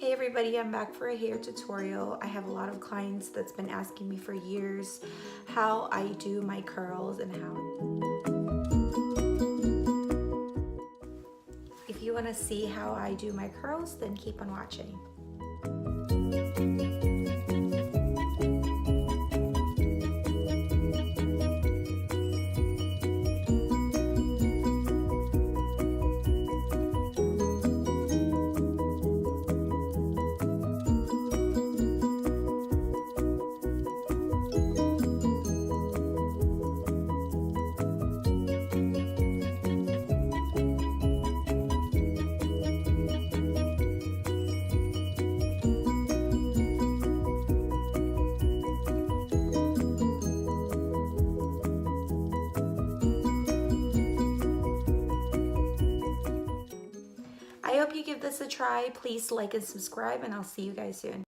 Hey everybody, I'm back for a hair tutorial. I have a lot of clients that's been asking me for years how I do my curls and how. If you want to see how I do my curls, then keep on watching. I hope you give this a try. Please like and subscribe, and I'll see you guys soon.